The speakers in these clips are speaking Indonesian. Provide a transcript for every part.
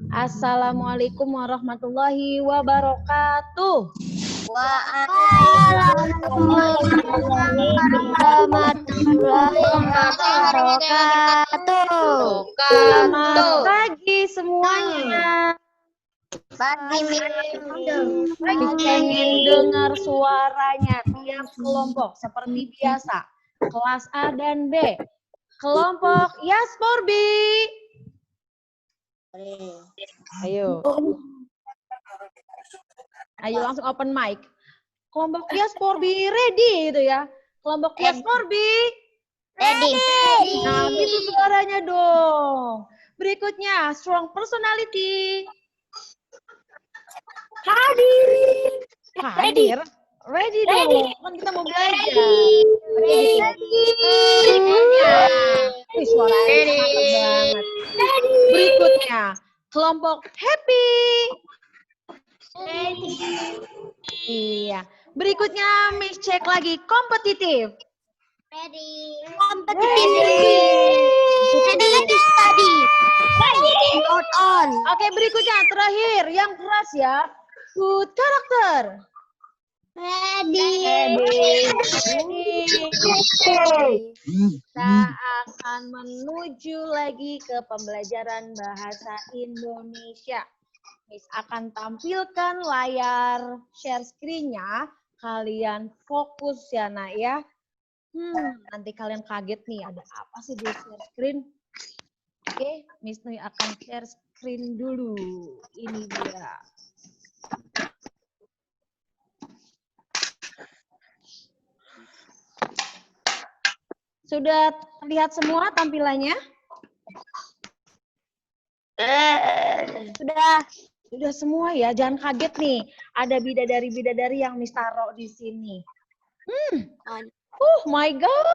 Assalamualaikum warahmatullahi wabarakatuh. Waalaikumsalam warahmatullahi wabarakatuh. Selamat pagi semuanya. Pagi, Pengen dengar suaranya tiap kelompok seperti biasa. Kelas A dan B. Kelompok Yasporbi. Ayo. Ayo langsung open mic. Kelompok Yasporbi ready gitu ya. Kelompok Yasporbi ready. Nah, itu suaranya dong. Berikutnya, strong personality. Hadir. Ready dong. Kan kita mau belajar. Berikutnya. Suaranya mantap banget. Berikutnya, kelompok happy. Iya. Berikutnya, Miss cek lagi kompetitif. Ready. Ready study. Out on. Oke, berikutnya terakhir yang keras ya. Good karakter. Ready. Kita akan menuju lagi ke pembelajaran bahasa Indonesia. Miss akan tampilkan layar share screen-nya. Kalian fokus ya, nak ya. Nanti kalian kaget nih, ada apa sih di share screen? Oke, Miss Nui akan share screen dulu. Ini dia. Sudah terlihat semua tampilannya? Sudah semua ya, jangan kaget nih. Ada bidadari-bidadari yang Miss taruh di sini. Oh my God.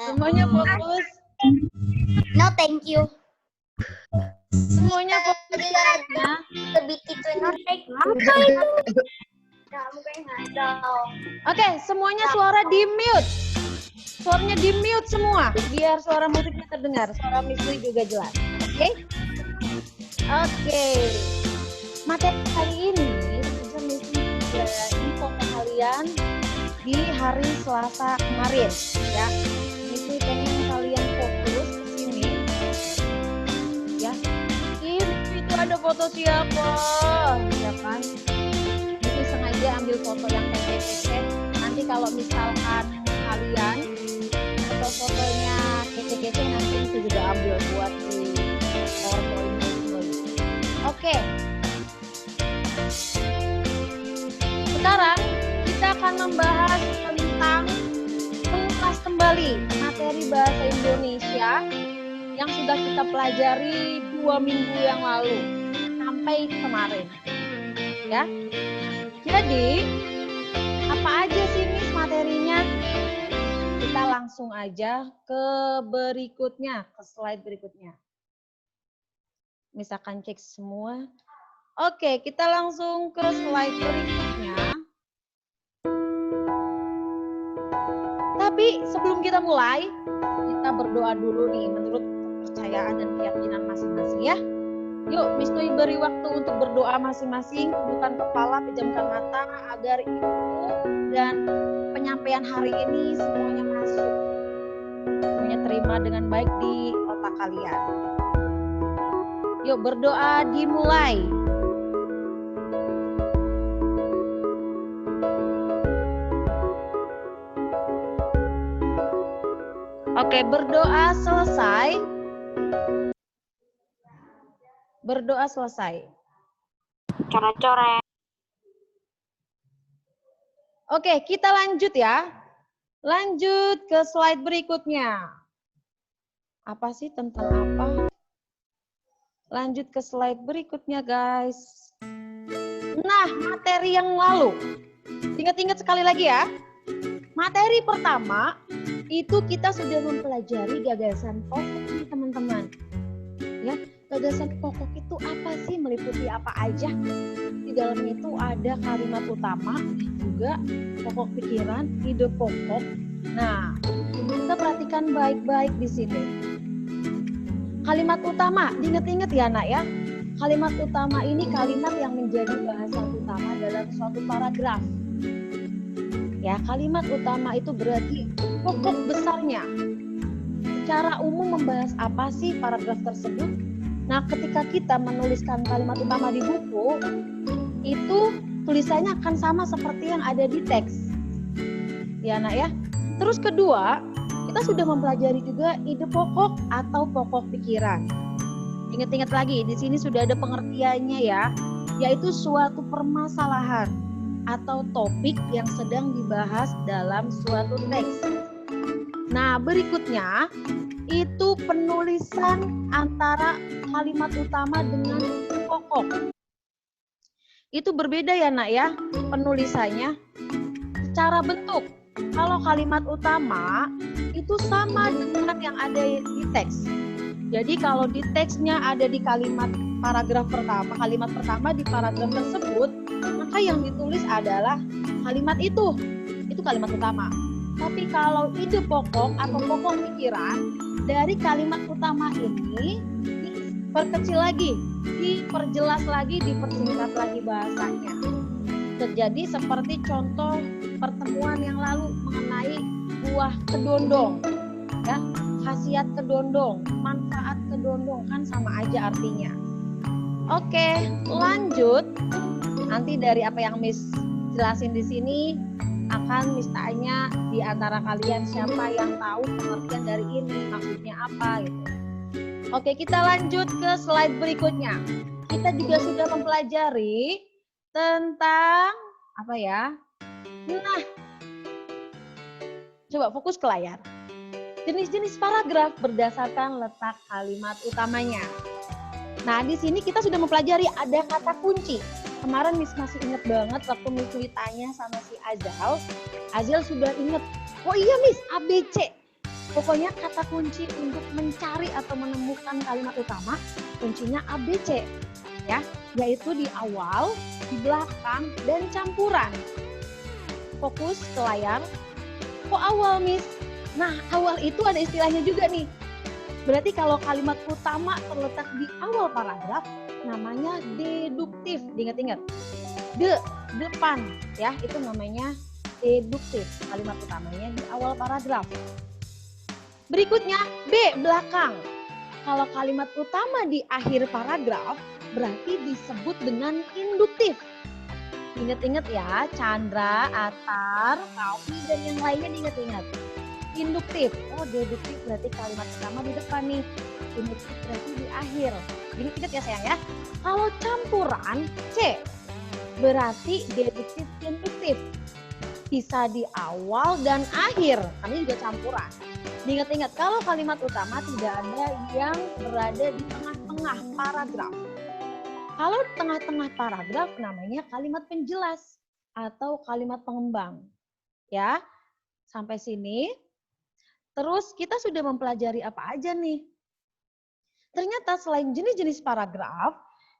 Semuanya fokus. No, thank you. Semuanya fokus ya. Lebih itu Oke, semuanya suara di mute. Suaranya di mute semua, biar suara musiknya terdengar. Suara Miss Nui juga jelas. Oke? Oke. Materi kali ini bisa Miss Nui info ke kalian di hari Selasa kemarin. Ya, Miss Nui pengen kalian fokus ke sini. Ya, itu ada foto siapa? Ya kan? Jadi sengaja ambil foto yang kece-kece. Nanti kalau misalkan kalian atau fotonya kece-kece, nanti itu juga ambil buat di PowerPoint. Oke. Sekarang kita akan membahas tentang mengulas kembali materi bahasa Indonesia yang sudah kita pelajari 2 minggu yang lalu sampai kemarin. Ya. Jadi, apa aja sih Miss materinya? Kita langsung aja ke berikutnya, ke slide berikutnya. Miss akan cek semua. Oke, kita langsung ke slide berikutnya. Tapi sebelum kita mulai, kita berdoa dulu nih menurut kepercayaan dan keyakinan masing-masing ya. Yuk, Miss Nui beri waktu untuk berdoa masing-masing, tundukkan kepala, pejamkan mata agar ilmu dan penyampaian hari ini semuanya masuk. Semuanya terima dengan baik di otak kalian. Yuk berdoa dimulai. Oke, berdoa selesai. Berdoa selesai. Coret-coret. Oke, kita lanjut ya. Lanjut ke slide berikutnya. Apa sih, tentang apa? Lanjut ke slide berikutnya, guys. Nah, materi yang lalu. Ingat-ingat sekali lagi ya. Materi pertama, itu kita sudah mempelajari gagasan pokok nih, teman-teman. Ya, gagasan pokok itu apa sih? Meliputi apa aja? Di dalamnya itu ada kalimat utama, juga pokok pikiran, ide pokok. Nah, kita perhatikan baik-baik di sini. Kalimat utama, diinget-inget ya nak ya. Kalimat utama ini kalimat yang menjadi bahasa utama dalam suatu paragraf. Ya, kalimat utama itu berarti pokok besarnya. Secara umum membahas apa sih paragraf tersebut? Nah, ketika kita menuliskan kalimat utama di buku, itu tulisannya akan sama seperti yang ada di teks. Ya, nak ya. Terus kedua, kita sudah mempelajari juga ide pokok atau pokok pikiran. Ingat-ingat lagi, di sini sudah ada pengertiannya ya, yaitu suatu permasalahan atau topik yang sedang dibahas dalam suatu teks. Nah, berikutnya itu penulisan antara kalimat utama dengan pokok. Itu berbeda ya nak ya, penulisannya. Secara bentuk, kalau kalimat utama itu sama dengan yang ada di teks. Jadi kalau di teksnya ada di kalimat paragraf pertama, kalimat pertama di paragraf tersebut, maka yang ditulis adalah kalimat itu kalimat utama. Tapi kalau ide pokok atau pokok pikiran dari kalimat utama ini diperkecil lagi, diperjelas lagi, dipersingkat lagi bahasanya. Terjadi seperti contoh pertemuan yang lalu mengenai buah kedondong, ya, khasiat kedondong, manfaat kedondong, kan sama aja artinya. Oke, lanjut. Nanti dari apa yang Miss jelasin di sini akan Miss tanya di antara kalian siapa yang tahu pengertian dari ini, maksudnya apa gitu. Oke, kita lanjut ke slide berikutnya. Kita juga sudah mempelajari tentang apa ya? Nah, coba fokus ke layar. Jenis-jenis paragraf berdasarkan letak kalimat utamanya. Nah, di sini kita sudah mempelajari ada kata kunci. Kemarin Miss masih ingat banget waktu Miss ditanya sama si Azil sudah ingat. Oh iya Miss, ABC. Pokoknya kata kunci untuk mencari atau menemukan kalimat utama, kuncinya ABC. Ya, yaitu di awal, di belakang, dan campuran. Fokus ke layar. Kok awal Miss? Nah, awal itu ada istilahnya juga nih. Berarti kalau kalimat utama terletak di awal paragraf, namanya deduktif. Diingat-ingat. Depan, ya, itu namanya deduktif. Kalimat utamanya di awal paragraf. Berikutnya, B, belakang. Kalau kalimat utama di akhir paragraf, berarti disebut dengan induktif. Ingat-ingat ya, Chandra, Atar, Kaufi, dan yang lainnya diingat-ingat. Induktif. Oh, deduktif berarti kalimat pertama di depan nih. Induktif berarti di akhir. Ingat-ingat ya sayang ya. Kalau campuran, C, berarti deduktif induktif. Bisa di awal dan akhir. Kami juga campuran. Ingat-ingat, kalau kalimat utama tidak ada yang berada di tengah-tengah paragraf. Kalau tengah-tengah paragraf namanya kalimat penjelas atau kalimat pengembang. Ya, sampai sini. Terus kita sudah mempelajari apa aja nih? Ternyata selain jenis-jenis paragraf,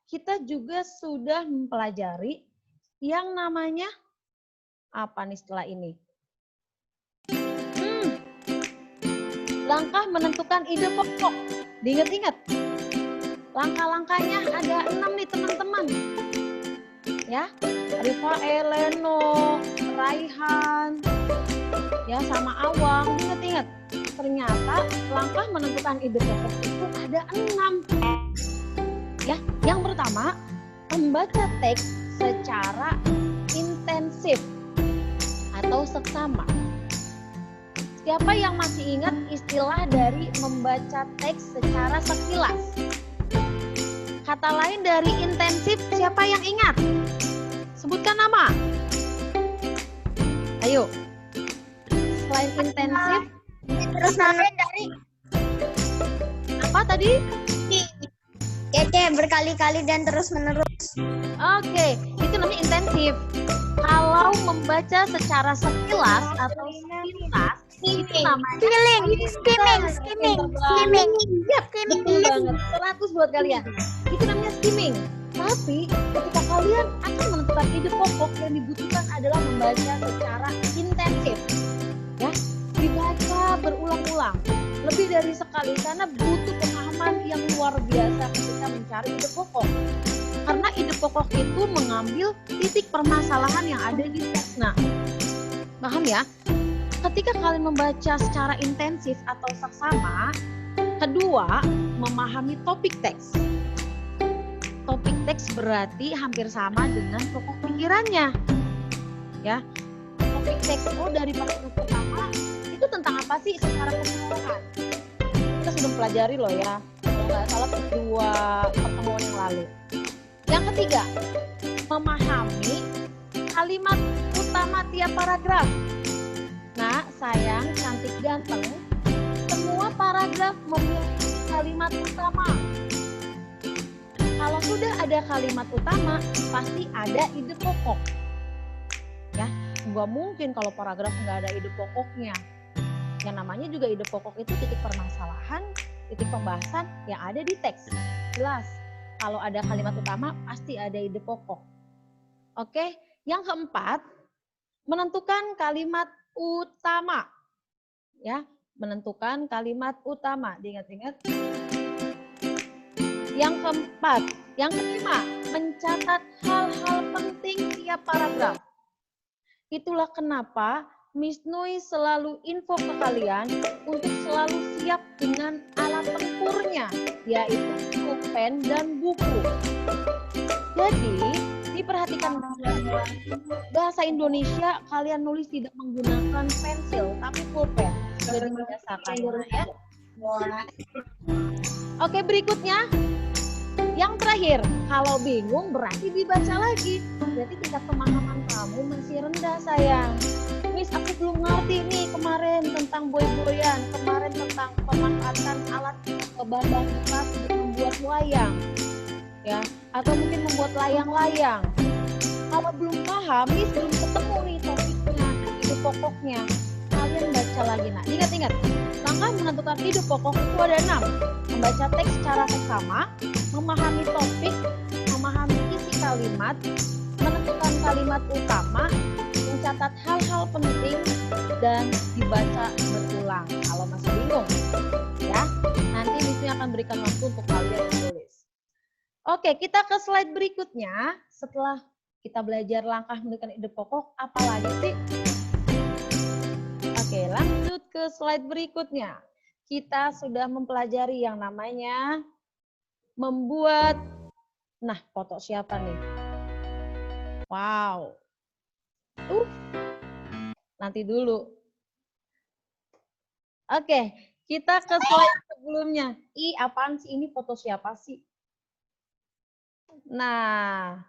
kita juga sudah mempelajari yang namanya apa nih setelah ini? Langkah menentukan ide pokok. Diingat-ingat. Langkah-langkahnya ada 6 nih teman-teman. Ya, Rifa, Eleno, Raihan, ya sama Awang. Ingat-ingat. Ternyata langkah menentukan ide pokok itu ada 6. Ya, yang pertama, membaca teks secara intensif atau seksama. Siapa yang masih ingat istilah dari membaca teks secara sekilas? Kata lain dari intensif, siapa yang ingat? Sebutkan nama. Ayo. Selain intensif, Terus namanya dari apa tadi? berkali-kali dan terus-menerus. Oke, itu namanya intensif. Kalau membaca secara sekilas atau sepintas, itu namanya Skimming. Yap, betul banget. 100 buat kalian. Itu namanya skimming. Tapi ketika kalian akan menentukan ide pokok, yang dibutuhkan adalah membaca secara intensif. Ya, dibaca berulang-ulang. Lebih dari sekali karena butuh pemahaman yang luar biasa ketika mencari ide pokok. Karena ide pokok itu mengambil titik permasalahan yang ada di teks. Nah, paham ya? Ketika kalian membaca secara intensif atau seksama, kedua, memahami topik teks. Topik teks berarti hampir sama dengan pokok pikirannya. Ya. Topik teks dari paragraf pertama itu tentang apa sih secara keseluruhan? Kita sudah pelajari loh ya. Kalau nggak salah 2 pertemuan yang lalu. Yang ketiga, memahami kalimat utama tiap paragraf. Nah, sayang, cantik, ganteng, semua paragraf memiliki kalimat utama. Kalau sudah ada kalimat utama, pasti ada ide pokok. Ya, nggak mungkin kalau paragraf nggak ada ide pokoknya. Yang namanya juga ide pokok itu titik permasalahan, titik pembahasan yang ada di teks. Jelas, kalau ada kalimat utama, pasti ada ide pokok. Oke, yang keempat, menentukan kalimat utama. Ya, menentukan kalimat utama. Diingat-ingat. Yang keempat, yang kelima, mencatat hal-hal penting tiap paragraf. Itulah kenapa Miss Nui selalu info ke kalian untuk selalu siap dengan alat tempurnya, yaitu pulpen dan buku. Jadi, diperhatikan bahasa Indonesia, kalian nulis tidak menggunakan pensil, tapi pulpen. Sudah dibiasakan ya. Oke, berikutnya. Yang terakhir, kalau bingung berarti dibaca lagi. Berarti tingkat pemahaman kamu masih rendah, sayang. Miss, aku belum ngerti nih kemarin tentang boy-boyan, kemarin tentang pemanfaatan alat bahan bekas untuk membuat wayang. Ya, atau mungkin membuat layang-layang. Kalau belum paham, Miss belum ketemu nih topiknya, ide pokoknya. Kalian baca lagi. Nah, ingat-ingat, langkah menentukan ide pokok itu ada 6. Membaca teks secara seksama, memahami topik, memahami isi kalimat, menentukan kalimat utama, mencatat hal-hal penting, dan dibaca berulang. Kalau masih bingung, ya, nanti Missnya akan berikan waktu untuk kalian menulis. Oke, kita ke slide berikutnya. Setelah kita belajar langkah menentukan ide pokok, apa lagi sih? Oke, lanjut ke slide berikutnya. Kita sudah mempelajari yang namanya membuat, nah foto siapa nih? Wow. Nanti dulu. Oke, kita ke slide sebelumnya. Ih, apaan sih ini, foto siapa sih? Nah,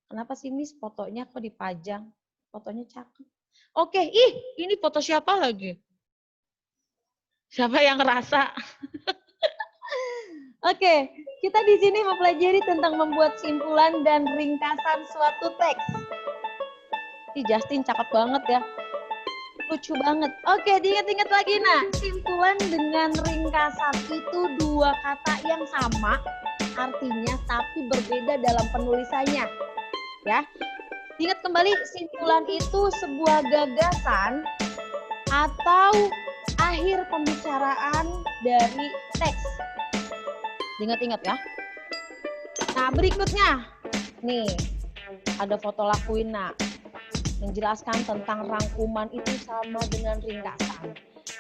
kenapa sih Miss fotonya kok dipajang? Fotonya cakep. Oke, ini foto siapa lagi? Siapa yang ngerasa? Oke, kita di sini mempelajari tentang membuat simpulan dan ringkasan suatu teks. Justin cakep banget ya. Lucu banget. Oke, diingat-ingat lagi. Nah, simpulan dengan ringkasan itu 2 kata yang sama artinya tapi berbeda dalam penulisannya. Ya. Ingat kembali, simpulan itu sebuah gagasan atau akhir pembicaraan dari teks. Ingat-ingat ya. Nah, berikutnya. Nih, ada foto Lakuina. Menjelaskan tentang rangkuman itu sama dengan ringkasan.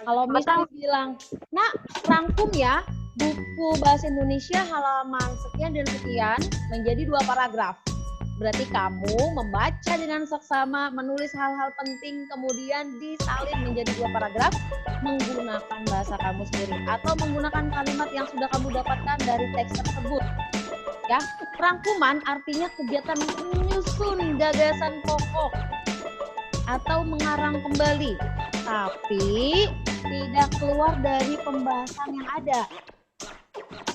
Kalau misalnya bilang, nak rangkum ya buku bahasa Indonesia halaman sekian dan sekian menjadi 2 paragraf. Berarti kamu membaca dengan seksama, menulis hal-hal penting, kemudian disalin menjadi 2 paragraf menggunakan bahasa kamu sendiri atau menggunakan kalimat yang sudah kamu dapatkan dari teks tersebut. Ya, rangkuman artinya kegiatan menyusun gagasan pokok atau mengarang kembali, tapi tidak keluar dari pembahasan yang ada.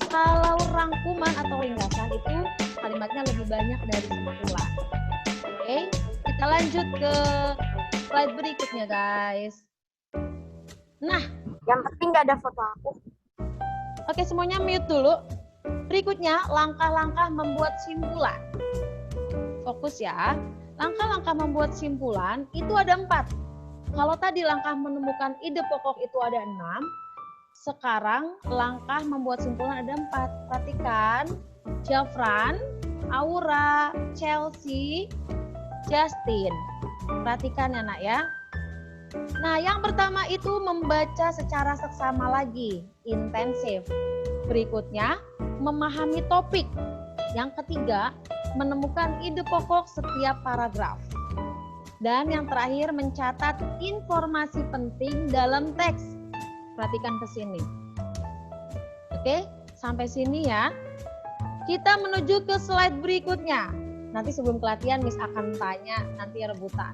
Kalau rangkuman atau ringkasan itu kalimatnya lebih banyak dari simpulan. Oke, kita lanjut ke slide berikutnya, guys. Nah, Yang penting nggak ada foto aku. oke, semuanya mute dulu. Berikutnya, langkah-langkah membuat simpulan. Fokus ya. Langkah-langkah membuat simpulan itu ada 4. Kalau tadi langkah menemukan ide pokok itu ada 6, Sekarang langkah membuat simpulan ada 4. Perhatikan, Jafran, Aura, Chelsea, Justin. Perhatikan ya nak ya. Nah yang pertama itu membaca secara seksama lagi, intensif. Berikutnya memahami topik. Yang ketiga menemukan ide pokok setiap paragraf. Dan yang terakhir mencatat informasi penting dalam teks. Perhatikan ke sini. Oke, sampai sini ya. Kita menuju ke slide berikutnya. Nanti sebelum pelatihan Miss akan tanya, nanti rebutan.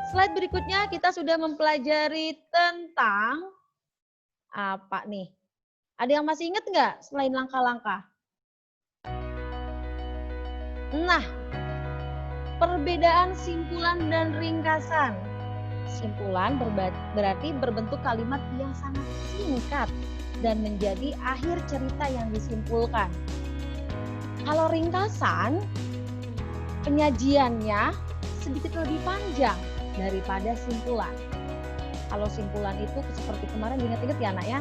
Slide berikutnya kita sudah mempelajari tentang apa nih? Ada yang masih ingat nggak selain langkah-langkah? Nah, perbedaan simpulan dan ringkasan. Simpulan berarti berbentuk kalimat yang sangat singkat dan menjadi akhir cerita yang disimpulkan. Kalau ringkasan, penyajiannya sedikit lebih panjang daripada simpulan. Kalau simpulan itu seperti kemarin ingat-ingat ya anak ya.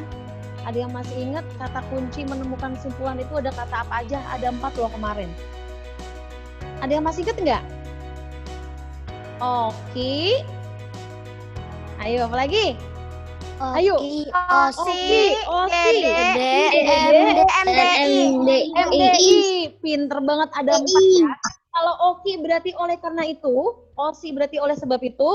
Ada yang masih ingat kata kunci menemukan simpulan itu ada kata apa aja? Ada 4 loh kemarin. Ada yang masih ingat nggak? Oke. Ayo, apa lagi? Ayo. Osi, MDI. Pinter banget ada 4 ya. Kalau Oki berarti oleh karena itu, Osi berarti oleh sebab itu,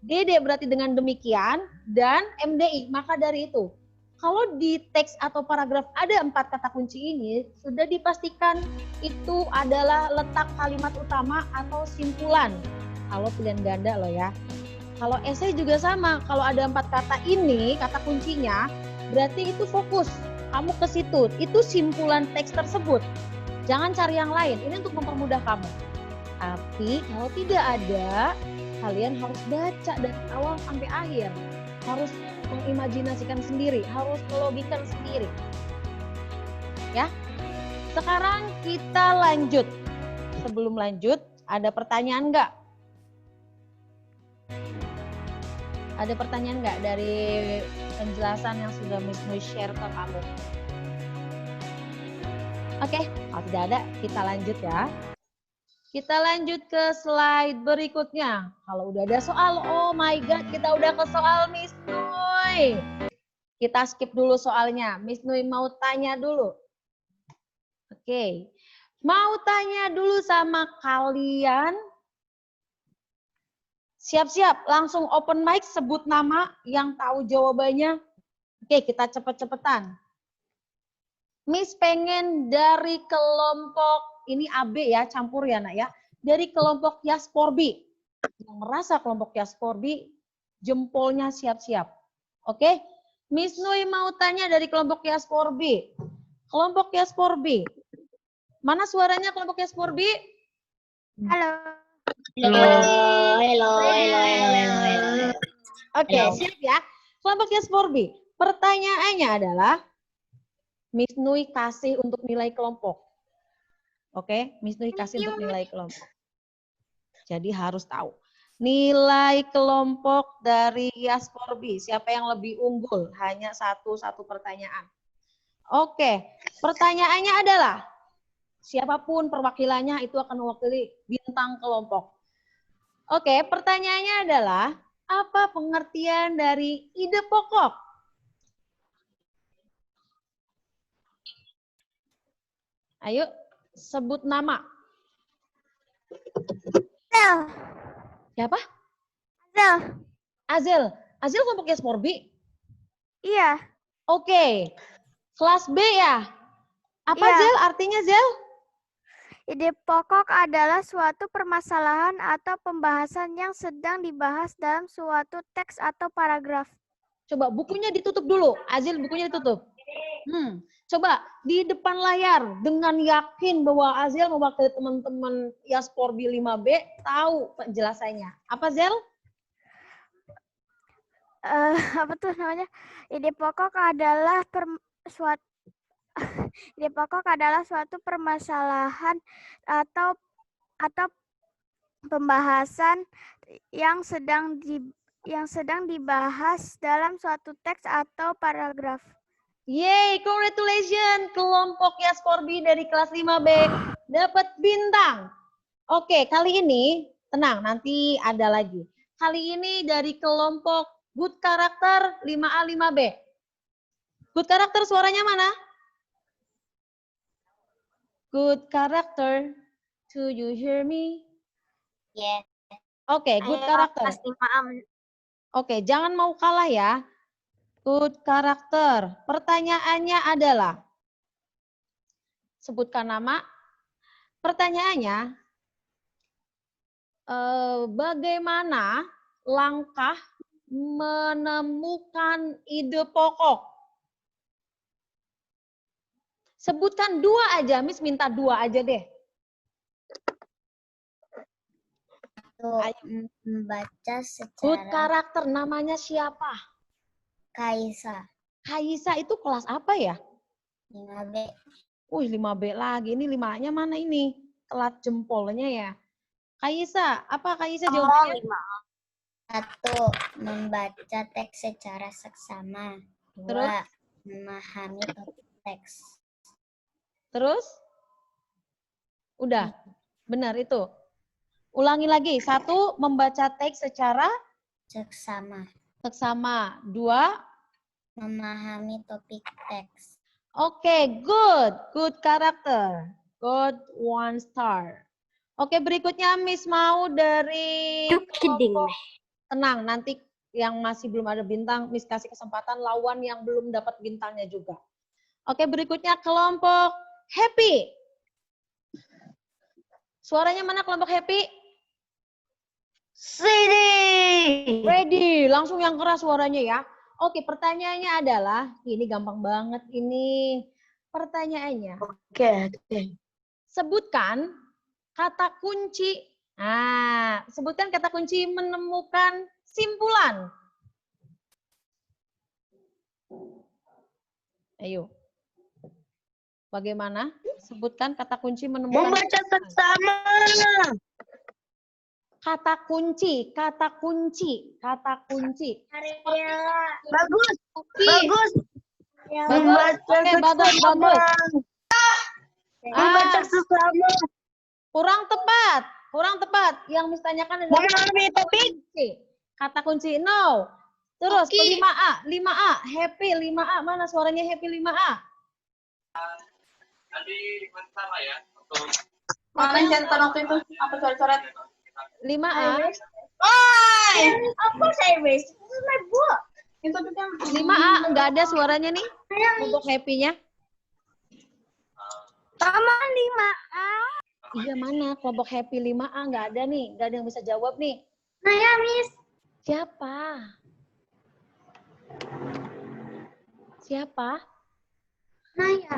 DD berarti dengan demikian, dan MDI. Maka dari itu, kalau di teks atau paragraf ada 4 kata kunci ini, sudah dipastikan itu adalah letak kalimat utama atau simpulan. Kalau pilihan ganda loh ya. Kalau esai juga sama, kalau ada 4 kata ini, kata kuncinya, berarti itu fokus. Kamu ke situ, itu simpulan teks tersebut. Jangan cari yang lain, ini untuk mempermudah kamu. Tapi kalau tidak ada, kalian harus baca dari awal sampai akhir. Harus mengimajinasikan sendiri, harus melogikan sendiri. Ya. Sekarang kita lanjut. Sebelum lanjut, ada pertanyaan nggak? Ada pertanyaan nggak dari penjelasan yang sudah Miss Nui share ke kamu? Oke, kalau tidak ada, kita lanjut ya. Kita lanjut ke slide berikutnya. Kalau udah ada soal, oh my god, kita udah ke soal Miss Nui. Kita skip dulu soalnya. Miss Nui mau tanya dulu. Oke, mau tanya dulu sama kalian. Siap-siap, langsung open mic, sebut nama yang tahu jawabannya. Oke, kita cepet-cepetan. Miss pengen dari kelompok, ini AB ya, campur ya nak ya. Dari kelompok Yasporbi. Yang merasa kelompok Yasporbi, jempolnya siap-siap. Oke, Miss Nui mau tanya dari kelompok Yasporbi. Kelompok Yasporbi. Mana suaranya kelompok Yasporbi? Halo. Halo. Oke, siap ya. Kelompok Yasporbi. Pertanyaannya adalah, Miss Nui kasih untuk nilai kelompok. Oke, Miss Nui kasih untuk nilai kelompok. Jadi harus tahu. Nilai kelompok dari Yasporbi. Siapa yang lebih unggul? Hanya satu pertanyaan. Oke, pertanyaannya adalah, siapapun perwakilannya itu akan mewakili bintang kelompok. Oke, pertanyaannya adalah, apa pengertian dari ide pokok? Ayo, sebut nama. Azel. Siapa? Azel. Azel. Azel kelompok Yasporbi? Iya. Oke. Kelas B ya? Apa Iya. Zel? Artinya Zel? Ide pokok adalah suatu permasalahan atau pembahasan yang sedang dibahas dalam suatu teks atau paragraf. Coba bukunya ditutup dulu. Azil bukunya ditutup. Coba di depan layar dengan yakin bahwa Azil mewakili teman-teman Yasporbi 5B tahu penjelasannya. Apa Zel? Apa tuh namanya? Ide pokok adalah ide pokok adalah suatu permasalahan atau pembahasan yang sedang yang sedang dibahas dalam suatu teks atau paragraf. Yeay, congratulations. Kelompok Yaskorbi dari kelas 5B dapat bintang. Oke, kali ini, tenang, nanti ada lagi. Kali ini dari kelompok Good Karakter 5A, 5B. Good Karakter suaranya mana? Good Karakter, do you hear me? Yes. Oke, Good Karakter. Oke, jangan mau kalah ya. Good Karakter. Pertanyaannya adalah, sebutkan nama. Pertanyaannya, bagaimana langkah menemukan ide pokok? Sebutkan 2 aja, Miss minta 2 aja deh. Untuk membaca Good secara Karakter, namanya siapa? Kaisa. Kaisa itu kelas apa ya? 5B. 5B lagi. Ini 5-nya mana ini? Telat jempolnya ya. Kaisa, apa Kaisa jawabannya? 1. Membaca teks secara seksama. 2. Terus? Memahami topik teks. Terus? Udah, benar itu. Ulangi lagi. 1, membaca teks secara Seksama. seksama. 2, Memahami topik teks. oke, good. Good karakter. Good 1 star. Oke, berikutnya Miss mau dari kelompok. Tenang, nanti yang masih belum ada bintang, Miss kasih kesempatan lawan yang belum dapat bintangnya juga. Oke, berikutnya kelompok Happy. Suaranya mana kelompok Happy? Ready. Langsung yang keras suaranya ya. Oke, pertanyaannya adalah, ini gampang banget ini. Pertanyaannya. Oke. Sebutkan kata kunci. Nah, sebutkan kata kunci menemukan simpulan. Ayo. Bagaimana? Sebutkan kata kunci menemukan Membaca seksama. kata kunci, kata kunci, kata kunci. Bagus. Bagus. Membaca Oke, bagus, seksama. bagus. Membaca seksama. Kurang tepat, kurang tepat. Yang Miss tanyakan adalah Memahami topik. kata kunci. No. Terus Oke. 5A, 5A, Happy 5A. Mana suaranya Happy 5A? Tadi sama ya untuk Mana centang waktu itu? Apa coret-coret? 5A. Apa saya wis? This is my book. Itu kan 5A enggak ada suaranya nih untuk Happy-nya. Taman 5A. Iya mana kelompok Happy 5A enggak ada nih, enggak ada yang bisa jawab nih. Naya, Miss. Siapa? Siapa? Naya.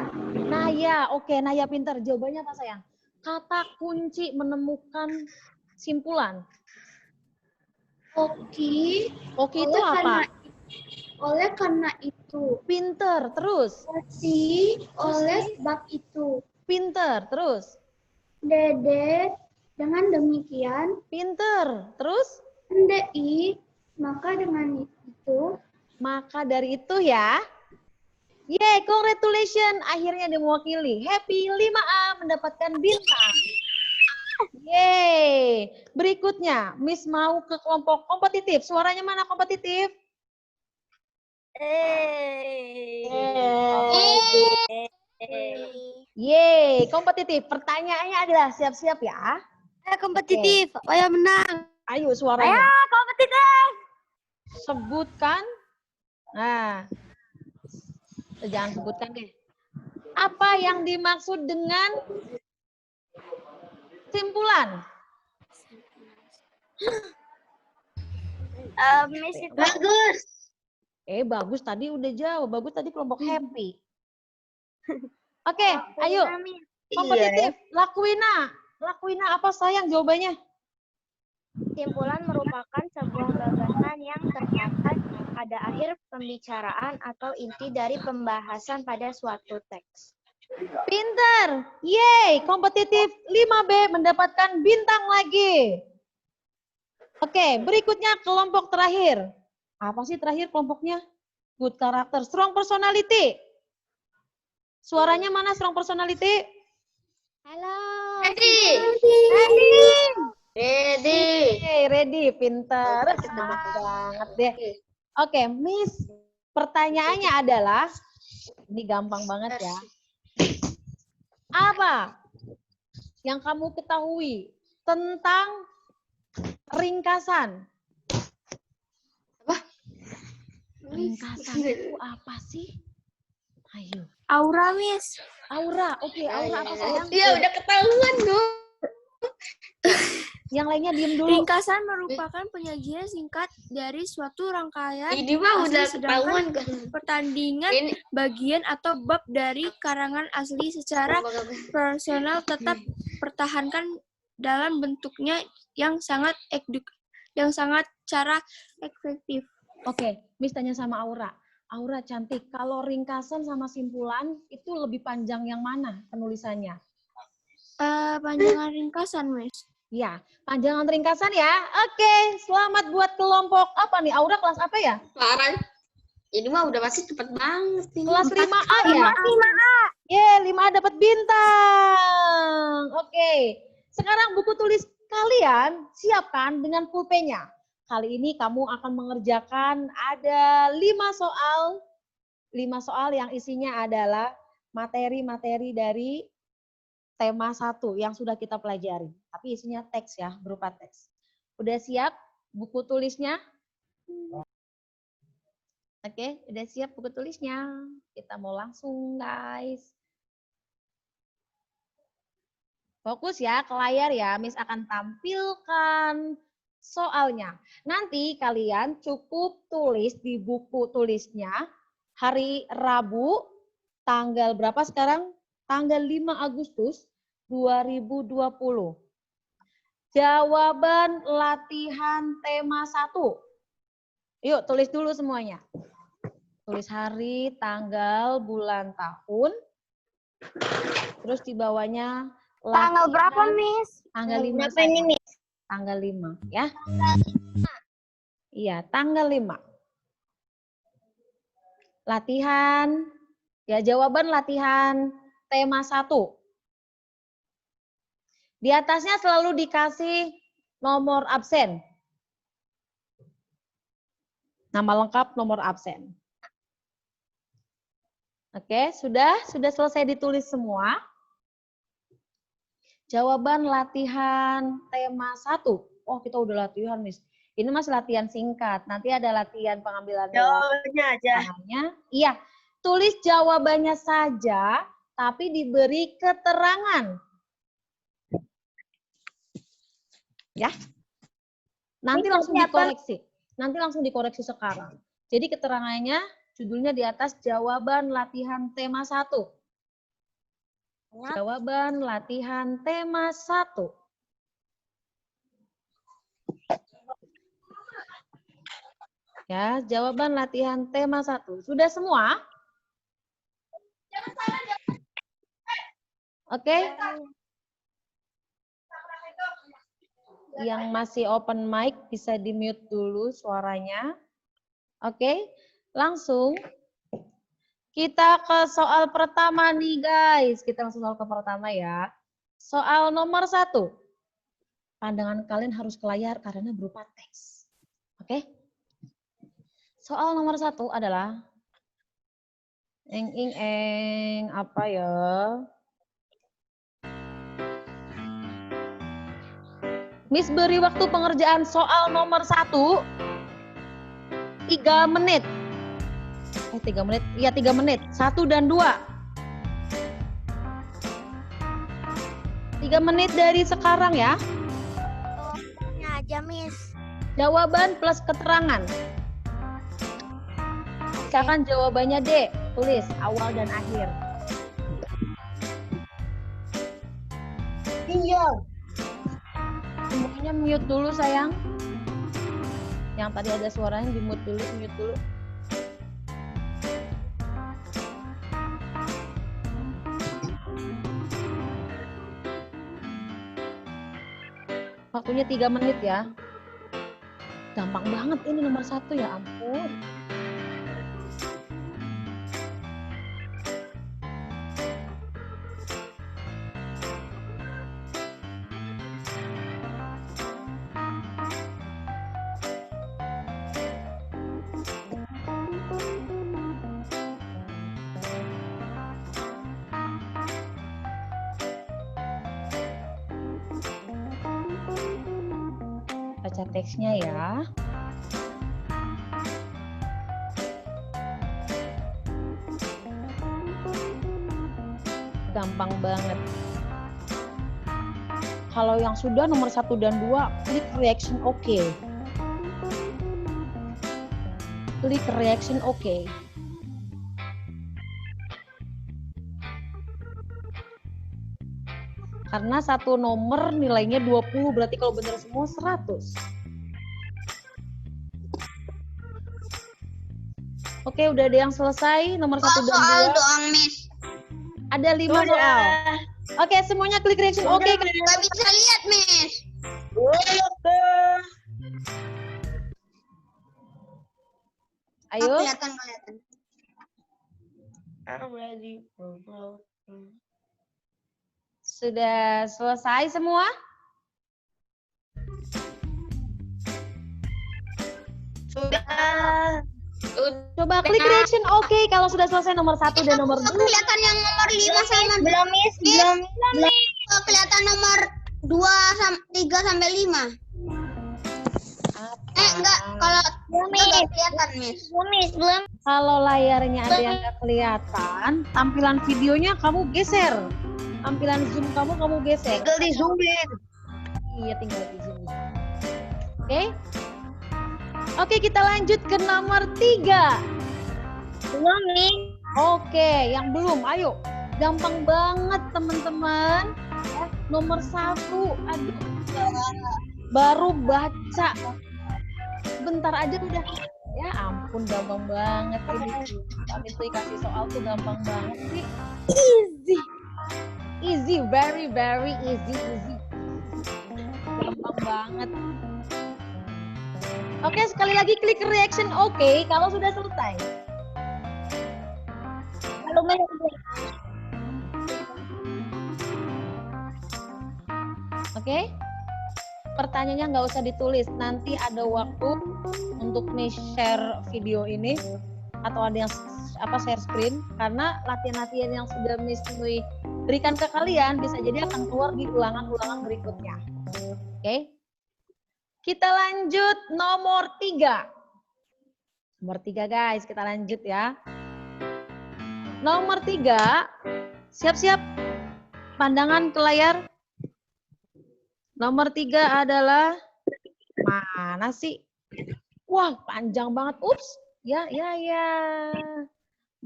Naya. Oke, Naya pintar. Jawabannya apa sayang? Kata kunci menemukan simpulan. Oke. Oke itu apa? Oleh karena itu. Pinter. Terus? Oke. Oleh sebab itu. Pinter. Terus? Dede. Dengan demikian. Pinter. Terus? Ndei. Maka dengan itu. Maka dari itu ya. Yeay, congratulations. Akhirnya dia mewakili. Happy 5A mendapatkan bintang. Yeay. Berikutnya, Miss mau ke kelompok kompetitif. Suaranya mana kompetitif? Yeay, kompetitif. Pertanyaannya adalah siap-siap ya. Kompetitif. Ayo menang. Ayo suaranya. Ayo kompetitif. Sebutkan. Nah, jangan sebutkan deh. Apa yang dimaksud dengan simpulan? Miss itu. Bagus. Bagus tadi udah jawab. Bagus tadi kelompok Happy. Oke, ayo. Kompetitif. Lakuina. Lakuina apa sayang jawabannya? Simpulan merupakan sebuah gagasan yang tercatat pada akhir pembicaraan atau inti dari pembahasan pada suatu teks. Pinter. Yeay, kompetitif 5B mendapatkan bintang lagi. Oke, berikutnya kelompok terakhir. Apa sih terakhir kelompoknya? Good character, strong personality. Suaranya mana strong personality? Halo. Ready. Ready. Oke, ready, pintar. Semangat banget deh. Oke, Miss, pertanyaannya adalah, ini gampang banget ya. Apa yang kamu ketahui tentang ringkasan? Apa? Ringkasan itu apa sih? Ayo. Aura, Miss. Aura, oke, aura apa sayang? Ya udah ketahuan dong. Yang lainnya diem dulu. Ringkasan merupakan penyajian singkat dari suatu rangkaian Ini mah asli, udah sedangkan ketahuan kan. pertandingan Ini bagian atau bab dari karangan asli secara personal tetap pertahankan dalam bentuknya yang sangat cara efektif. Oke, Miss tanya sama Aura. Aura cantik, kalau ringkasan sama simpulan itu lebih panjang yang mana penulisannya? Panjangan ringkasan, Miss. Ya, panjangan ringkasan ya. Oke, selamat buat kelompok apa nih? Aura kelas apa ya? parah. Ini mah udah pasti cepet banget ini. Kelas 5A ya? 5A. Ye, 5A dapat bintang. Oke. Sekarang buku tulis kalian siapkan dengan pulpennya. Kali ini kamu akan mengerjakan ada 5 soal. 5 soal yang isinya adalah materi-materi dari tema 1 yang sudah kita pelajari. Tapi isinya teks ya, berupa teks. Udah siap buku tulisnya? Oke, udah siap buku tulisnya. Kita mau langsung, guys. Fokus ya ke layar ya. Miss akan tampilkan soalnya. Nanti kalian cukup tulis di buku tulisnya hari Rabu, tanggal berapa sekarang? Tanggal 5 Agustus 2020. Jawaban latihan tema 1. Yuk, tulis dulu semuanya. Tulis hari, tanggal, bulan, tahun. Terus di bawahnya Tanggal latihan. berapa, Miss? Tanggal 5. Berapa ini, Miss? Tanggal 5, ya. Iya, tanggal 5. Latihan, ya jawaban latihan tema 1. Di atasnya selalu dikasih nomor absen. Nama lengkap, nomor absen. Oke, sudah selesai ditulis semua. Jawaban latihan tema 1. Oh, kita udah latihan, Miss. Ini masih latihan singkat. Nanti ada latihan pengambilan Jawabannya aja. jawabannya. Iya, tulis jawabannya saja, tapi diberi keterangan. Ya. Nanti langsung dikoreksi. Nanti langsung dikoreksi sekarang. Jadi keterangannya, judulnya di atas jawaban latihan tema 1. Jawaban latihan tema 1. Ya, jawaban latihan tema 1. Sudah semua? Oke. Yang masih open mic bisa di-mute dulu suaranya. Oke, langsung kita ke soal pertama nih guys. Kita langsung soal ke pertama ya. Soal nomor 1. Pandangan kalian harus ke layar karena berupa teks. Oke. Soal nomor 1 adalah apa ya? Miss beri waktu pengerjaan soal nomor 1 3 menit. 3 menit. Iya, 3 menit. 1 dan 2. 3 menit dari sekarang ya. Jawabannya aja, Miss. Jawaban plus keterangan. Misalkan jawabannya D, tulis awal dan akhir. Iya. Semuanya mute dulu sayang. Yang tadi ada suaranya di mute dulu, Waktunya 3 menit ya. Gampang banget ini nomor 1 ya ampun. Baca teksnya ya. Gampang banget. Kalau yang sudah nomor 1 dan 2, klik reaction OK. Klik reaction OK. Karena satu nomor nilainya 20, berarti kalau benar semua 100. Oke, udah ada yang selesai, nomor 1 dan 2. Soal doang, Miss. Ada 5 soal. Oke, semuanya klik reaction OK. Nggak bisa lihat, Miss. Ayo. Kelihatan. Sudah selesai semua? Sudah. Coba klik reaction OK kalau sudah selesai nomor 1 dan nomor 2. Kelihatan yang nomor 5 sama belum, Miss. Belum. Kelihatan nomor 3 sampai 5. Enggak, kalau enggak kelihatan, Miss. Belum. Kalau layarnya ada yang nggak kelihatan, tampilan videonya kamu geser. Tampilan zoom kamu geser. Tinggal di zoomin. Iya, tinggal di zoom. Oke. Oke, kita lanjut ke nomor 3. Belum, Miss. Oke, yang belum, ayo. Gampang banget teman-teman. Nomor 1, aduh. Baru baca. Bentar aja udah. Ya ampun, gampang banget ini. Kami tuh kasih soal tuh gampang banget sih. Easy. Easy, very easy. Gampang banget. Oke, sekali lagi klik reaction OK kalau sudah selesai. Oke? Pertanyaannya nggak usah ditulis. Nanti ada waktu untuk share video ini atau ada yang share screen, karena latihan-latihan yang sudah Miss Nui berikan ke kalian bisa jadi akan keluar di ulangan-ulangan berikutnya. Oke? Kita lanjut nomor 3. Nomor 3 guys, kita lanjut ya. Nomor 3, siap-siap pandangan ke layar. Nomor 3 adalah, mana sih? Wah, panjang banget. Ups, ya.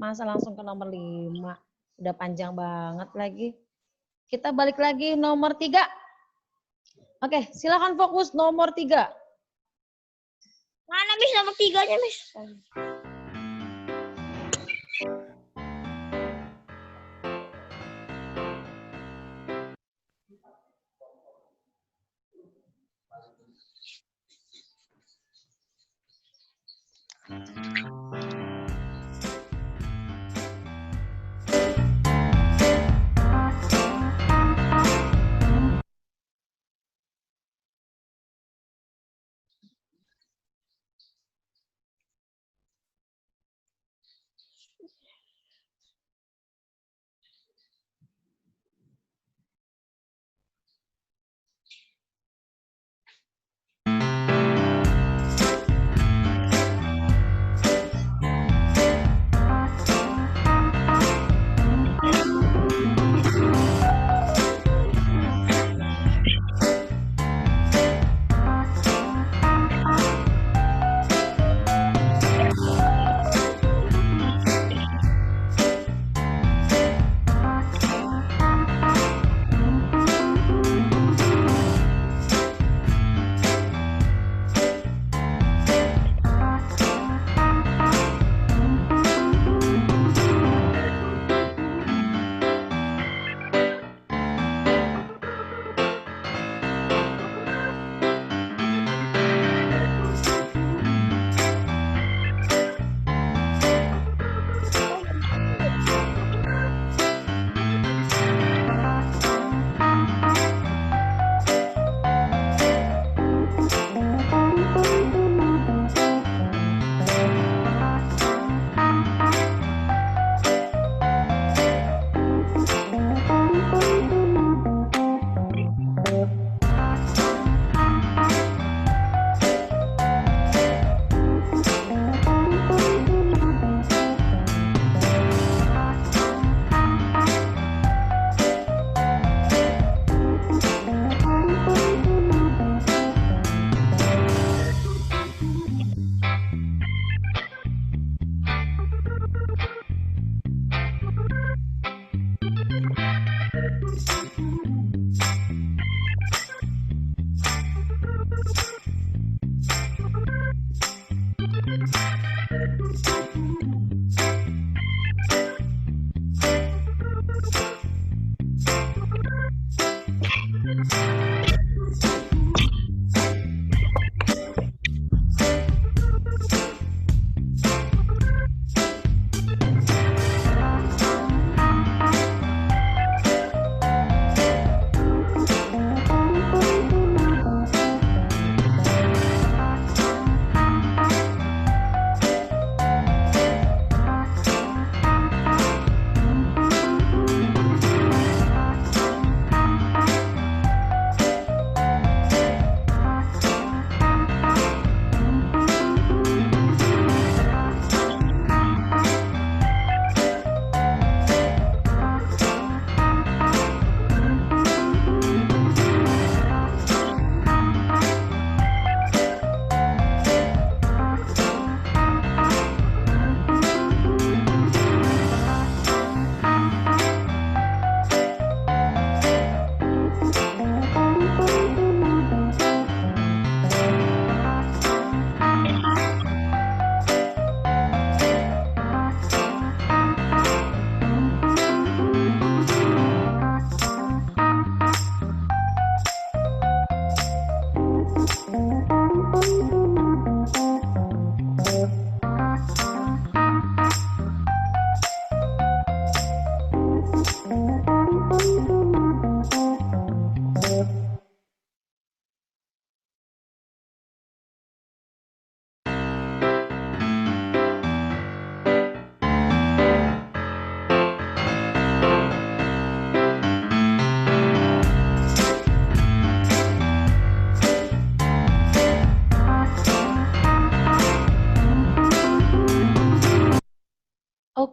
Masa langsung ke nomor 5. Udah panjang banget lagi. Kita balik lagi nomor 3. Oke, silakan fokus nomor 3. Mana, Miss, nomor 3-nya, Miss?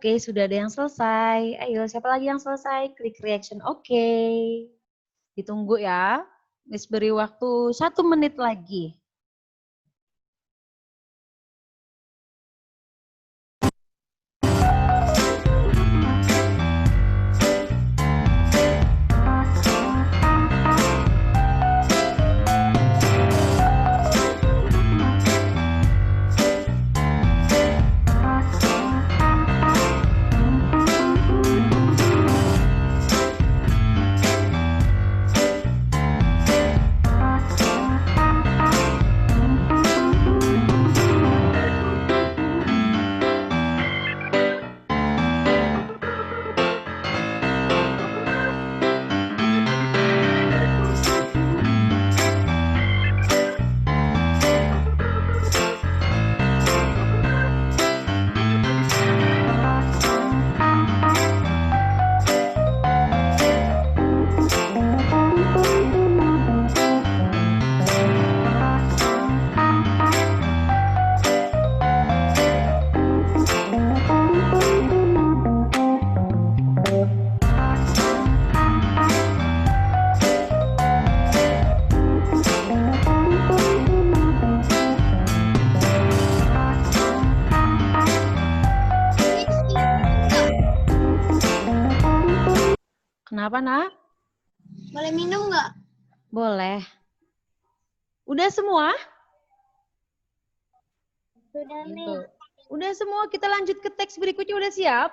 Oke, sudah ada yang selesai. Ayo, siapa lagi yang selesai? Klik reaction oke. Ditunggu ya. Miss beri waktu 1 menit lagi. Kenapa, Nak? Boleh minum nggak? Boleh. Udah semua? Sudah, Gitu. Udah semua, kita lanjut ke teks berikutnya. Udah siap?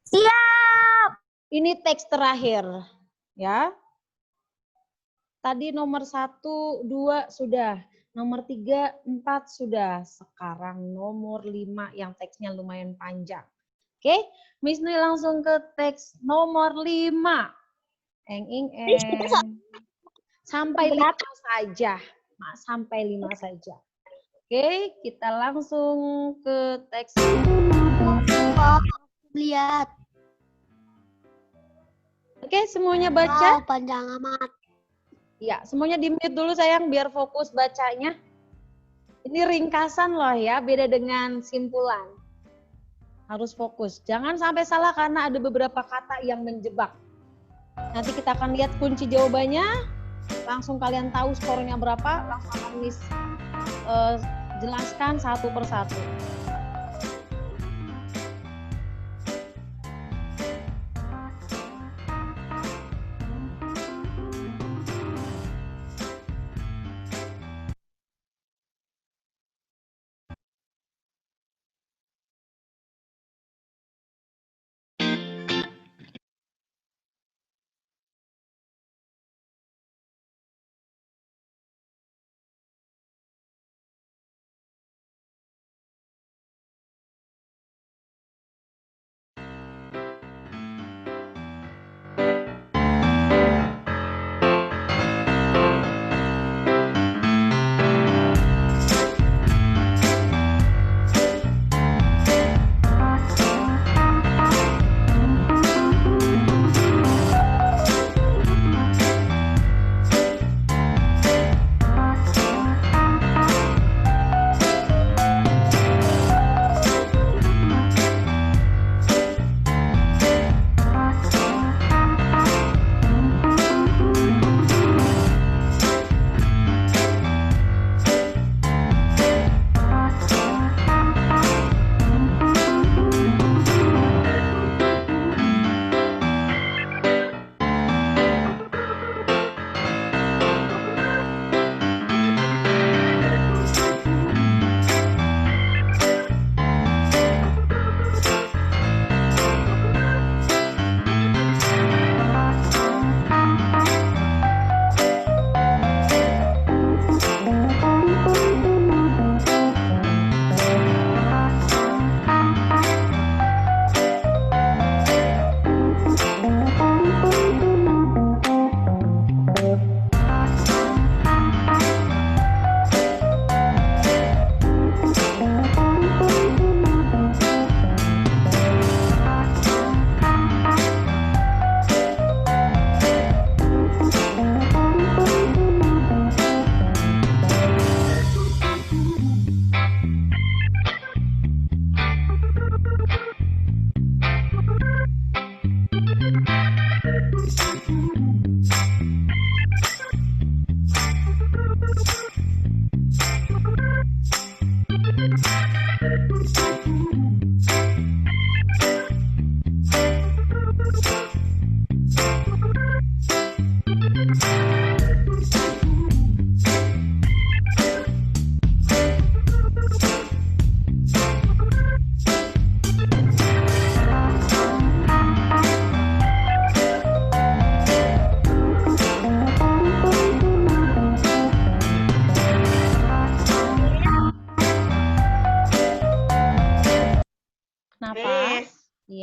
Siap. Ini teks terakhir. Ya. Tadi nomor 1, 2 sudah. Nomor 3, 4 sudah. Sekarang nomor 5 yang teksnya lumayan panjang. Oke, Miss Nui langsung ke teks nomor 5. Eng. Sampai 5 saja. Sampai 5 saja. Oke, kita langsung ke teks. Lihat. Oke, semuanya baca? Panjang amat. Ya, semuanya di-mute dulu sayang biar fokus bacanya. Ini ringkasan loh ya, beda dengan simpulan. Harus fokus. Jangan sampai salah karena ada beberapa kata yang menjebak. Nanti kita akan lihat kunci jawabannya. Langsung kalian tahu skornya berapa, langsung akan Miss jelaskan satu persatu.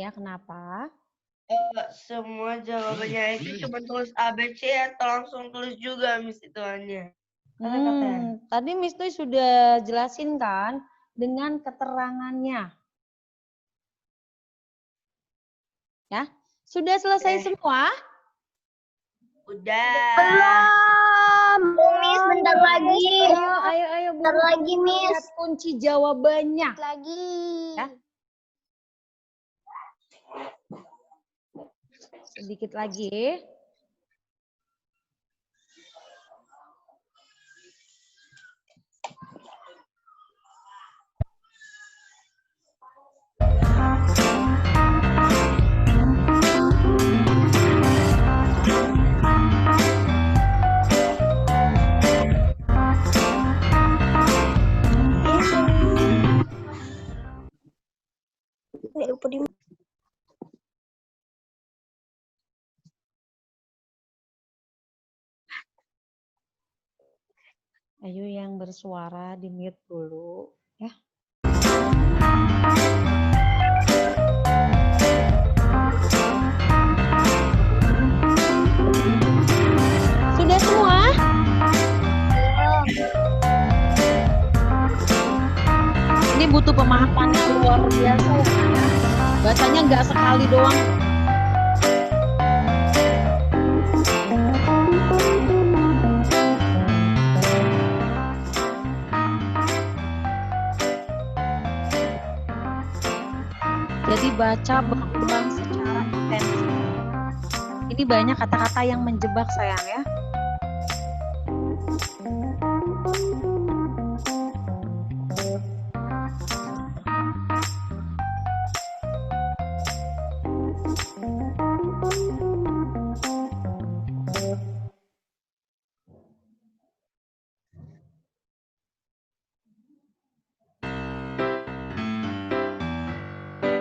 ya. Kenapa? Semua jawabannya itu cuma tulis ABC atau langsung tulis juga Miss hitungannya. Tadi Miss Tuy sudah jelasin kan dengan keterangannya. Ya, sudah selesai semua? Udah. Miss, bentar lagi. Ayo, Bentar lagi, Miss. lihat kunci jawabannya. Lagi. Ya. Sedikit lagi. Ayo yang bersuara di mute dulu ya. Sudah semua? Ini butuh pemahaman yang luar biasa ya. Bacanya nggak sekali doang. Jadi baca berulang secara intensif. Ini banyak kata-kata yang menjebak sayang ya.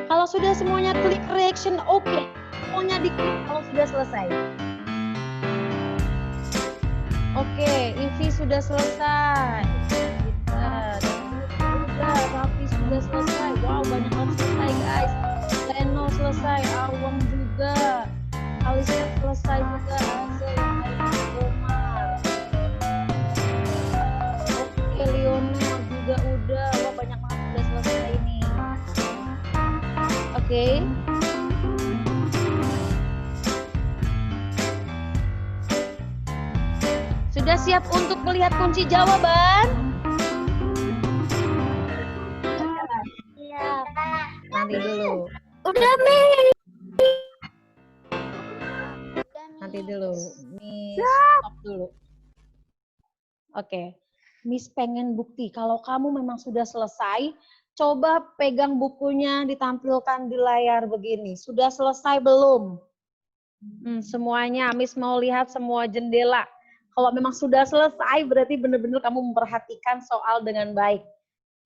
Kalau sudah semuanya klik reaction, oke. Semuanya diklik kalau sudah selesai. Oke, Ivi sudah selesai. Kita sudah, Raffi sudah selesai. Wow, banyak yang selesai guys. Leno selesai, Awang juga. Alicia selesai juga. Azel, Omar. Oke, Leona juga udah. Wah, banyak banget sudah selesai ini. Oke. Sudah siap untuk melihat kunci jawaban? Iya. Nanti dulu. Udah, Miss. Nanti dulu. Miss stop dulu. Oke. Miss pengen bukti. Kalau kamu memang sudah selesai, coba pegang bukunya ditampilkan di layar begini. Sudah selesai belum? Semuanya. Miss mau lihat semua jendela. Kalau memang sudah selesai, berarti benar-benar kamu memperhatikan soal dengan baik.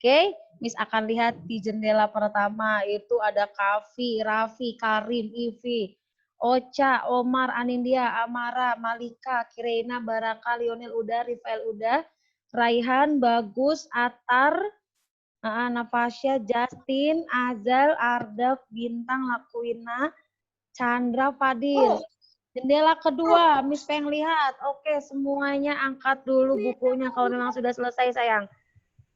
Oke, Miss akan lihat di jendela pertama itu ada Kavi, Raffi, Karim, Ivi, Ocha, Omar, Anindya, Amara, Malika, Kirena, Baraka, Lionel udah, Rifael udah, Raihan, Bagus, Atar, Nafasya, Justin, Azal, Ardaf, Bintang, Lakuina, Chandra, Fadil. Jendela kedua, Miss pengen lihat. Oke, semuanya angkat dulu bukunya kalau memang sudah selesai, sayang.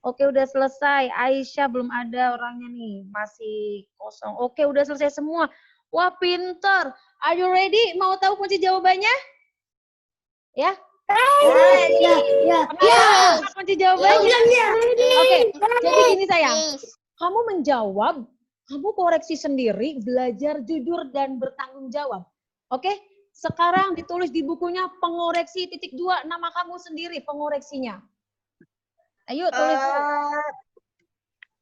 Oke, udah selesai. Aisyah belum ada orangnya nih, masih kosong. Oke, udah selesai semua. Wah, pinter. Are you ready? Mau tahu kunci jawabannya? Ya? Ya. Kunci jawabannya. Oke, jadi gini sayang. Kamu menjawab, kamu koreksi sendiri, belajar jujur dan bertanggung jawab. Oke? Sekarang ditulis di bukunya pengoreksi titik 2 nama kamu sendiri pengoreksinya. Ayo tulis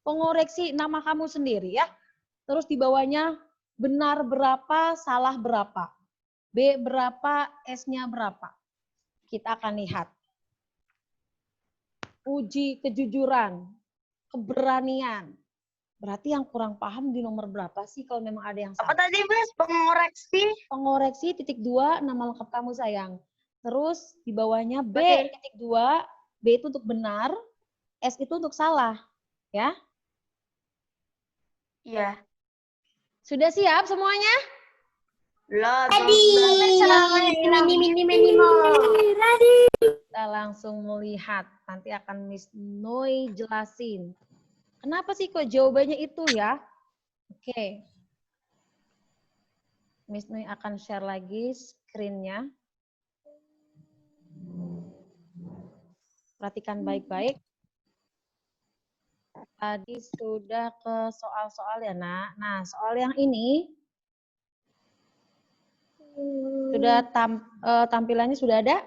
pengoreksi nama kamu sendiri ya. Terus di bawahnya benar berapa, salah berapa. B berapa, S-nya berapa. Kita akan lihat. Uji kejujuran, keberanian. Berarti yang kurang paham di nomor berapa sih kalau memang ada yang salah? Apa tadi, Miss? Pengoreksi? Pengoreksi titik 2 nama lengkap kamu sayang. Terus di bawahnya B titik 2, B itu untuk benar, S itu untuk salah, ya? Iya. Sudah siap semuanya? Kita langsung melihat. Nanti akan Miss Noi jelasin. Kenapa sih kok jawabannya itu ya? Oke. Miss Noi akan share lagi screen-nya. Perhatikan baik-baik. Tadi sudah ke soal-soal ya, Nak. Nah, soal yang ini sudah tampilannya sudah ada?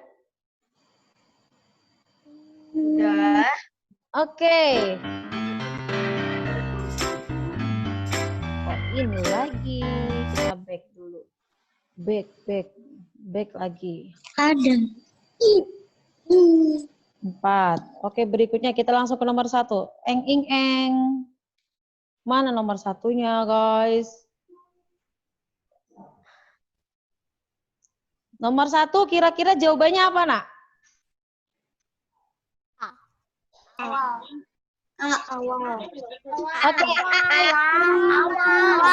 Udah. Oke. Oh, ini lagi. Kita back dulu. Back lagi. Ada. 4. Oke, berikutnya kita langsung ke nomor 1. Eng. Mana nomor satunya, guys? Nomor 1 kira-kira jawabannya apa, Nak? Oke.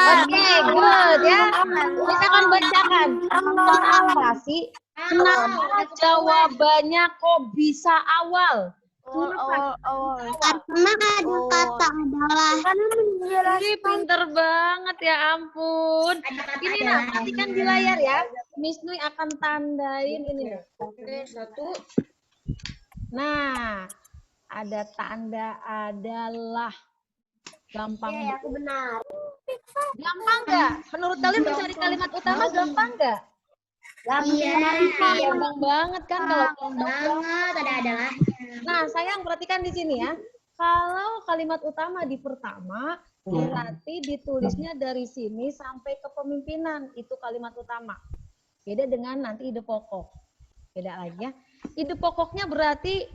Oke, good ya. Kita akan bacakan. Kenapa sih? Kenapa jawabannya kok bisa awal? Karena ada kata adalah. Ini pinter banget ya ampun. Ini Nak, perhatikan di layar ya. Miss Nui akan tandain ini. Oke, 1. Nah, ada tanda adalah. Gampang. Iya, aku benar. Gampang nggak? Menurut kalian mencari kalimat utama gampang nggak? Iya. Gampang banget kan kalau Banget ada adalah. Nah, sayang perhatikan di sini ya. Kalau kalimat utama di pertama, berarti ditulisnya dari sini sampai ke pemimpinan. Itu kalimat utama. Beda dengan nanti ide pokok. Beda lagi ya. Ide pokoknya berarti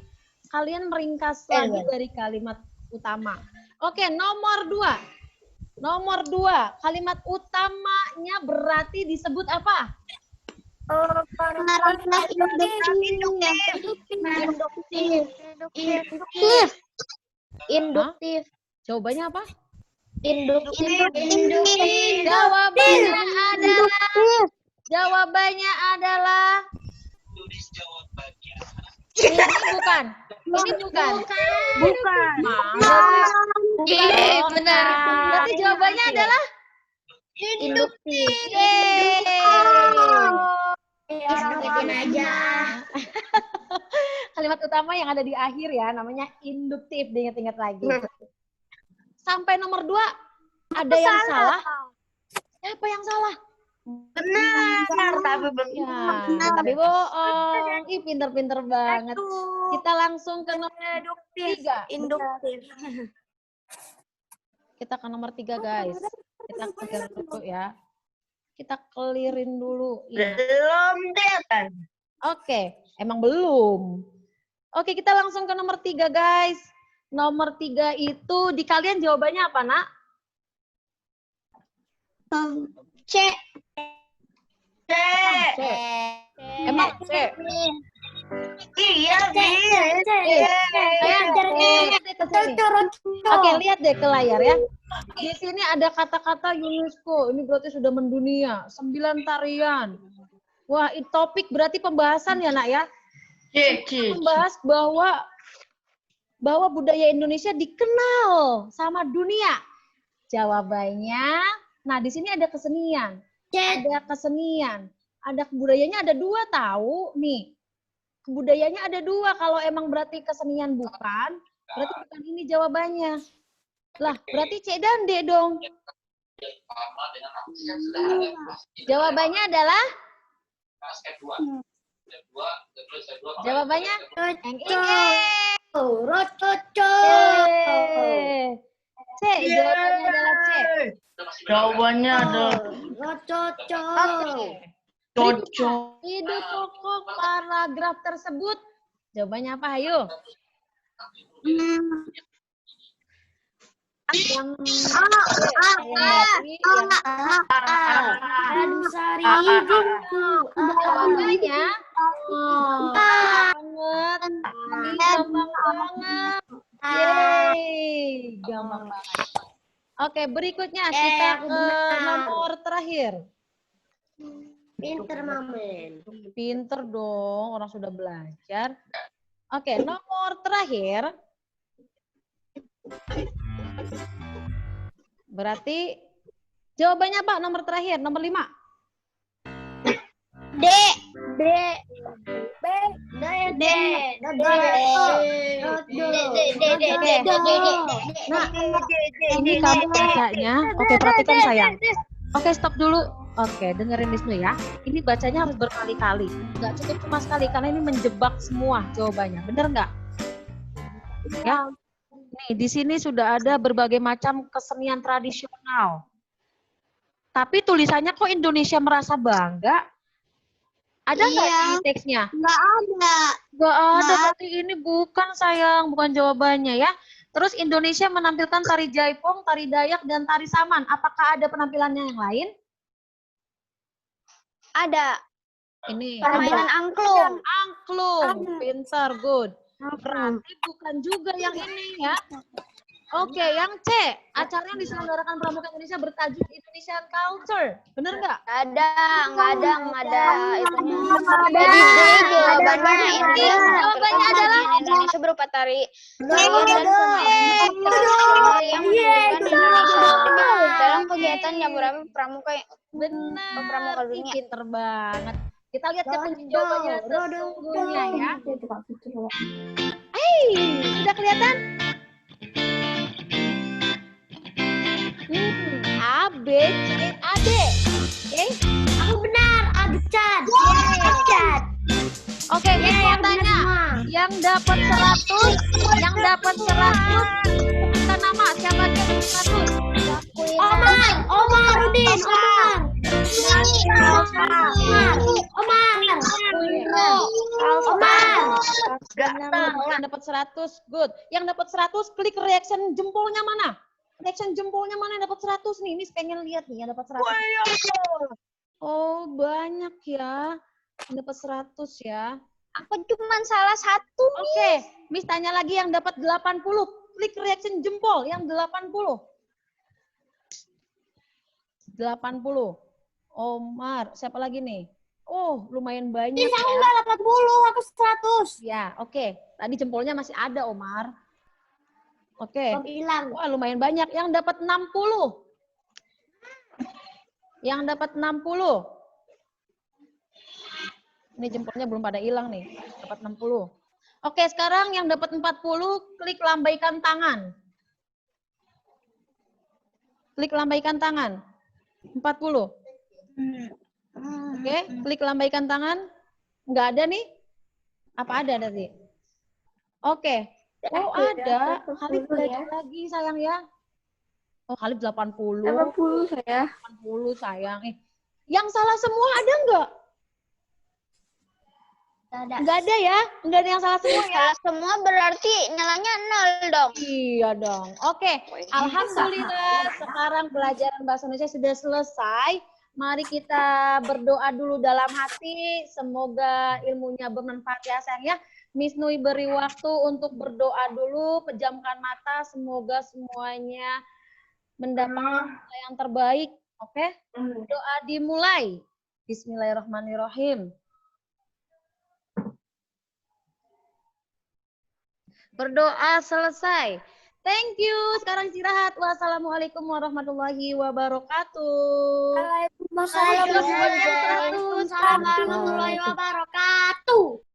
kalian meringkas lagi dari kalimat utama. Oke, nomor 2. Nomor 2, kalimat utamanya berarti disebut apa? Induktif. Jawabannya apa? Induktif. Jawabannya adalah Tulis jawabannya. ini bukan. Benar. Berarti jawabannya adalah Induktif. Ingetin aja. Kalimat utama yang ada di akhir ya, namanya induktif. Diingat-ingat lagi. Sampai nomor 2, ada yang salah. Siapa yang salah? Benar, tapi belum. Ya, tapi bohong. Ih, pinter-pinter banget. Kita langsung ke nomor 3. Induktif. Kita ke nomor 3, guys. Kita clear dulu ya. Kita clearin dulu. Iya. Belum deh kan? Oke, emang belum. Oke, kita langsung ke nomor 3, guys. Nomor 3 itu di kalian jawabannya apa, Nak? C. C. Emang C. Iya, B. Oke, lihat deh ke layar ya. Di sini ada kata-kata UNESCO. Ini berarti sudah mendunia. 9 tarian. Wah, ini topik berarti pembahasan ya, Nak ya. Membahas bahwa budaya Indonesia dikenal sama dunia. Jawabannya, nah di sini ada kesenian. Ada kesenian. Ada kebudayanya ada 2 tahu nih. Kebudayanya ada 2. Kalau emang berarti kesenian bukan, berarti bukan ini jawabannya. Lah, berarti C dan D dong. Sama dengan artis yang sudah ada. Jawabannya adalah Step 2. Step 2. jawabannya yang ini. C, jawabannya adalah C. Jawabannya adalah cocok. Ide pokok paragraf tersebut. Jawabannya apa, ayo? Yang jawabannya gampang banget. Yeay, gampang banget. Oke, berikutnya kita ke nomor terakhir. Pinter Mamen. Pinter dong, orang sudah belajar. Oke, nomor terakhir. Berarti jawabannya apa? Nomor terakhir, nomor 5. D. D. B. D. D. Nah, ini kamu bacanya. Oke, perhatikan sayang. Oke, stop dulu. Oke, dengerin Wisnu ya. Ini bacanya harus berkali-kali. Nggak cukup cuma sekali, karena ini menjebak semua jawabannya. Bener nggak? Ya. Nih, di sini sudah ada berbagai macam kesenian tradisional. Tapi tulisannya kok Indonesia merasa bangga? Ada nggak di teksnya? Nggak ada. Nggak ada, berarti ini bukan sayang, bukan jawabannya ya. Terus Indonesia menampilkan tari jaipong, tari dayak, dan tari saman. Apakah ada penampilannya yang lain? Ada. Ini. Permainan angklung. Angklung. Pintar, good. Berarti bukan juga yang ini ya. Oke, yang C. Acara yang diselenggarakan Pramuka Indonesia bertajuk Indonesian Culture. Bener nggak? Nggak ada itunya. Jadi jawabannya ini. Jawabannya adalah Indonesia berupa tari tarian dan permainan yang menunjukkan Indonesia dalam kegiatan Jamuran Pramuka benar. dunia. Pinter banget. Kita lihat ya jawabannya sesungguhnya ya. Sudah kelihatan? A, B, C, A, D. Oke? Aku benar. Aduh, Cad. Cad. Oke, Miss mau tanya. Yang dapat 100, kita nama. Siapa aja yang dapat 100? Omar Rudin. Yang dapat 100, good. Yang dapat 100, klik reaction jempolnya mana? Reaction jempolnya mana yang dapat 100 nih? Miss pengen lihat nih yang dapat 100. Oh, banyak ya. Yang dapat 100 ya. Aku cuma salah satu. Oke, Miss tanya lagi yang dapat 80. Klik reaction jempol yang 80. 80. Omar, siapa lagi nih? Oh, lumayan banyak ya. Aku nggak 80, aku 100. Ya, oke. Tadi jempolnya masih ada, Omar. Oke. Hilang. Wah, lumayan banyak. Yang dapat 60. Yang dapat 60. Ini jempolnya belum pada hilang nih. Dapat 60. Oke, sekarang yang dapat 40, klik lambaikan tangan. Klik lambaikan tangan. 40. Oke, klik lambaikan tangan. Nggak ada nih? Apa ada tadi? Oke. Oh, ada. Khalid belajar lagi, sayang ya. Oh, Khalid 80. 80 saya. 80, sayang. Yang salah semua ada nggak? Nggak ada ya? Nggak ada yang salah semua ya? Salah semua berarti nilainya 0 dong. Iya dong. Oke, alhamdulillah sekarang pelajaran bahasa Indonesia sudah selesai. Mari kita berdoa dulu dalam hati. Semoga ilmunya bermanfaat ya sayang ya. Miss Nui beri waktu untuk berdoa dulu. Pejamkan mata. Semoga semuanya mendapatkan yang terbaik. Oke? Doa dimulai. Bismillahirrahmanirrahim. Berdoa selesai. Thank you. Sekarang istirahat. Wassalamualaikum warahmatullahi wabarakatuh. Waalaikumsalam warahmatullahi wabarakatuh.